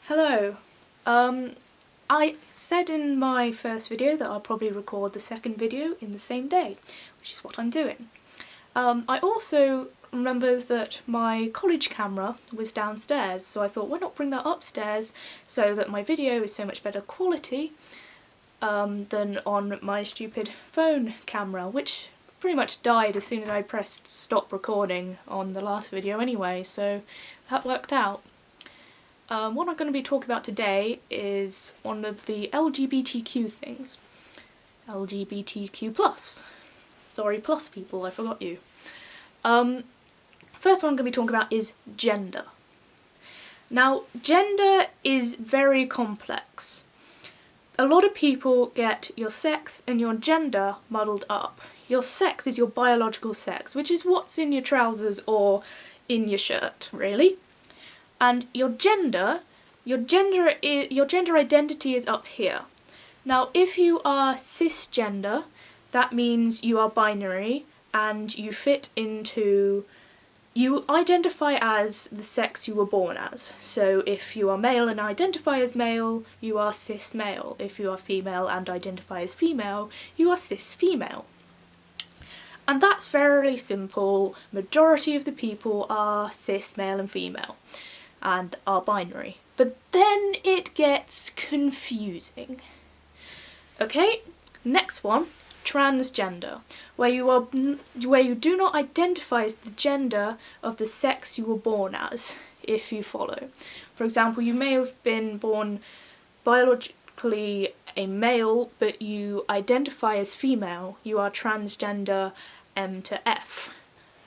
Hello. I said in my first video that I'll probably record the second video in the same day, which is what I'm doing. I also remember that my college camera was downstairs, so I thought why not bring that upstairs so that my video is so much better quality than on my stupid phone camera, which pretty much died as soon as I pressed stop recording on the last video anyway, so that worked out. What I'm going to be talking about today is one of the LGBTQ things. LGBTQ+. Sorry, plus people, I forgot you. First one I'm going to be talking about is gender. Now, gender is very complex. A lot of people get your sex and your gender muddled up. Your sex is your biological sex, which is what's in your trousers or in your shirt, really. And your gender identity is up here. Now, if you are cisgender, that means you are binary and you identify as the sex you were born as. So if you are male and identify as male, you are cis male. If you are female and identify as female, you are cis female. And that's fairly simple. Majority of the people are cis male and female and are binary. But then it gets confusing. Okay, next one, transgender, where you do not identify as the gender of the sex you were born as, if you follow. For example, you may have been born biologically a male, but you identify as female. You are transgender M to F.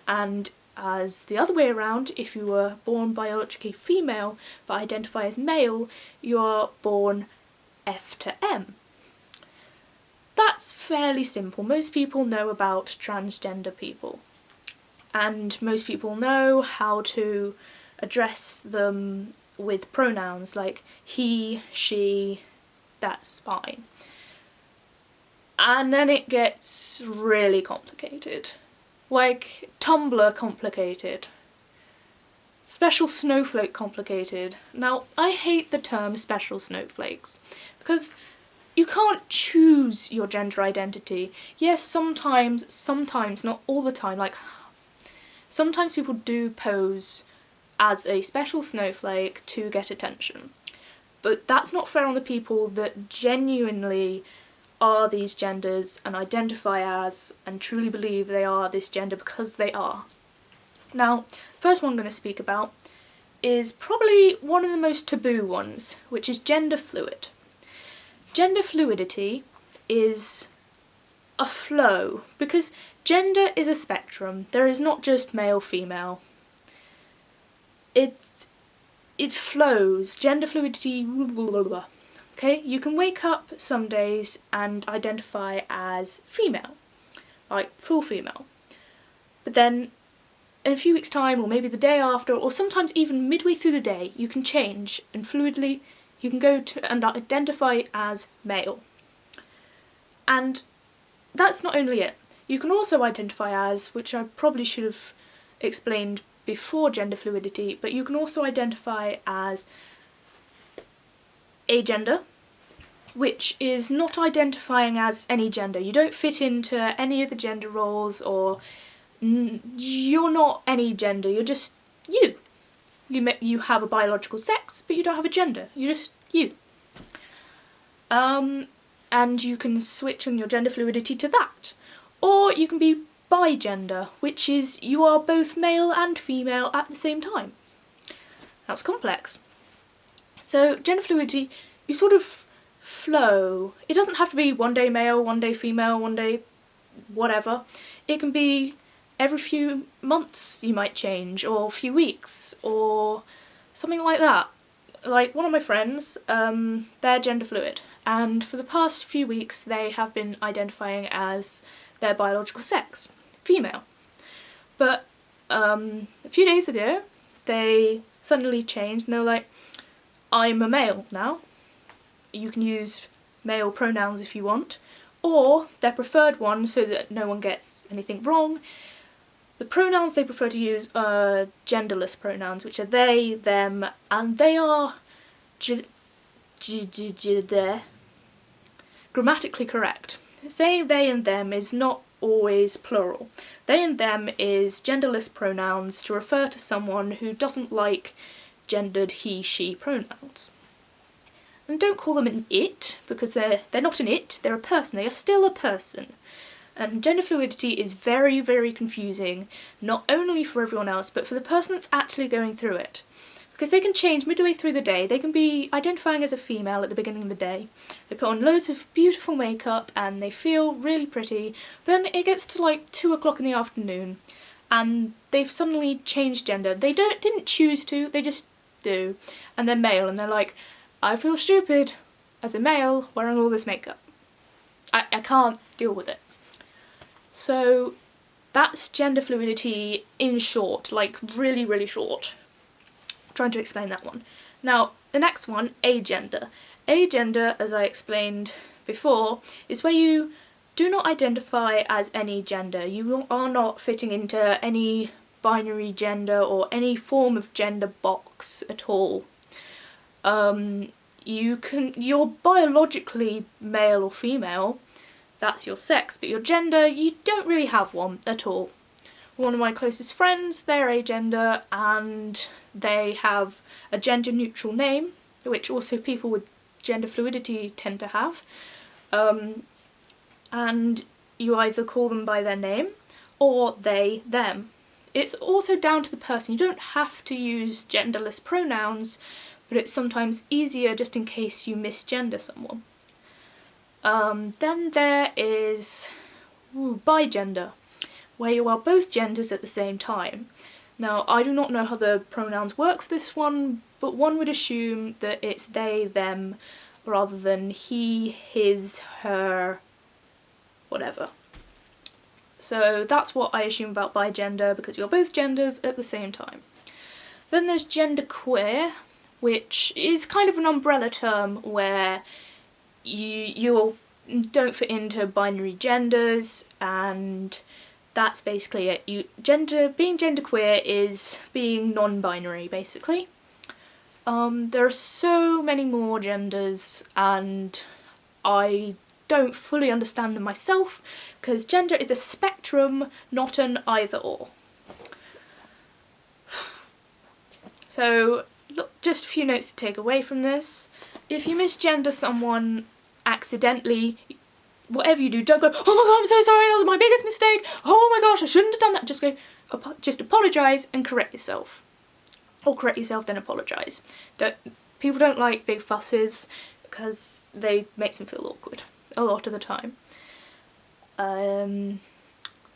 And as the other way around, if you were born biologically female but identify as male, you are born F to M. That's fairly simple. Most people know about transgender people, and most people know how to address them with pronouns like he, she, that's fine. And then it gets really complicated. Like Tumblr complicated. Special snowflake complicated. Now, I hate the term special snowflakes because you can't choose your gender identity. Yes, sometimes, not all the time, like sometimes people do pose as a special snowflake to get attention. But that's not fair on the people that genuinely are these genders and identify as and truly believe they are this gender because they are. Now, first one I'm going to speak about is probably one of the most taboo ones, which is gender fluid. Gender fluidity is a flow, because gender is a spectrum. There is not just male, female. It flows. Gender fluidity, blah, blah, blah. Okay, you can wake up some days and identify as female, like full female. But then in a few weeks' time, or maybe the day after, or sometimes even midway through the day, you can change and fluidly you can go to and identify as male. And that's not only it. You can also identify as, which I probably should have explained before gender fluidity, but you can also identify as agender, which is not identifying as any gender. You don't fit into any of the gender roles, or you're not any gender, you're just you. You have a biological sex, but you don't have a gender, you're just you. And you can switch on your gender fluidity to that. Or you can be bigender, which is you are both male and female at the same time. That's complex. So gender fluidity, you sort of flow. It doesn't have to be one day male, one day female, one day whatever. It can be every few months you might change, or a few weeks, or something like that. Like one of my friends, they're gender fluid, and for the past few weeks they have been identifying as their biological sex, female. But a few days ago they suddenly changed and they were like, I'm a male now. You can use male pronouns if you want, or their preferred one, so that no one gets anything wrong. The pronouns they prefer to use are genderless pronouns, which are they, them, and they are grammatically correct. Saying they and them is not always plural. They and them is genderless pronouns to refer to someone who doesn't like gendered he, she pronouns. And don't call them an it, because they're not an it, they're a person, they are still a person. And gender fluidity is very, very confusing, not only for everyone else, but for the person that's actually going through it. Because they can change midway through the day, they can be identifying as a female at the beginning of the day. They put on loads of beautiful makeup and they feel really pretty. Then it gets to like 2 o'clock in the afternoon and they've suddenly changed gender. They didn't choose to, they just do. And they're male and they're like, I feel stupid as a male wearing all this makeup. I can't deal with it. So that's gender fluidity in short, like really, really short. Trying to explain that one. Now, the next one, agender. Agender, as I explained before, is where you do not identify as any gender. You are not fitting into any binary gender or any form of gender box at all. You're biologically male or female, that's your sex, but your gender, you don't really have one at all. One of my closest friends, they're agender and they have a gender neutral name, which also people with gender fluidity tend to have. And you either call them by their name or they, them. It's also down to the person. You don't have to use genderless pronouns, but it's sometimes easier just in case you misgender someone. Then there is bigender, where you are both genders at the same time. Now, I do not know how the pronouns work for this one, but one would assume that it's they, them, rather than he, his, her, whatever. So that's what I assume about bigender, because you're both genders at the same time. Then there's genderqueer, which is kind of an umbrella term where you don't fit into binary genders, and that's basically it. Being genderqueer is being non-binary, basically. There are so many more genders, and I don't fully understand them myself, because gender is a spectrum, not an either-or. So, look, just a few notes to take away from this. If you misgender someone accidentally, whatever you do, don't go, oh my god, I'm so sorry, that was my biggest mistake, oh my gosh, I shouldn't have done that. Just go, just apologise and correct yourself. Or correct yourself, then apologise. People don't like big fusses because they makes them feel awkward a lot of the time.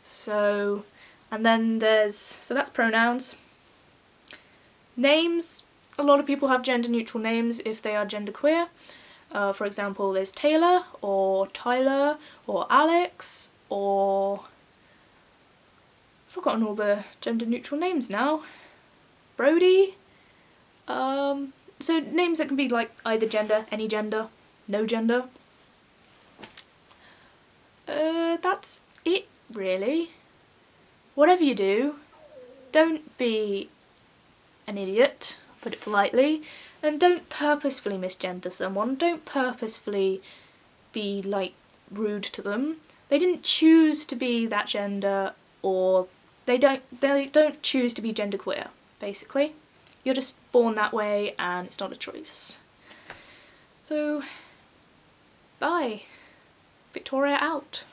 So that's pronouns. Names, a lot of people have gender neutral names if they are genderqueer. For example, there's Taylor, or Tyler, or Alex, or... I've forgotten all the gender neutral names now. Brody. So names that can be like either gender, any gender, no gender. That's it, really. Whatever you do, don't be an idiot, put it politely, and don't purposefully misgender someone. Don't purposefully be, like, rude to them. They didn't choose to be that gender, or they don't choose to be genderqueer, basically. You're just born that way and it's not a choice. So, bye. Victoria out.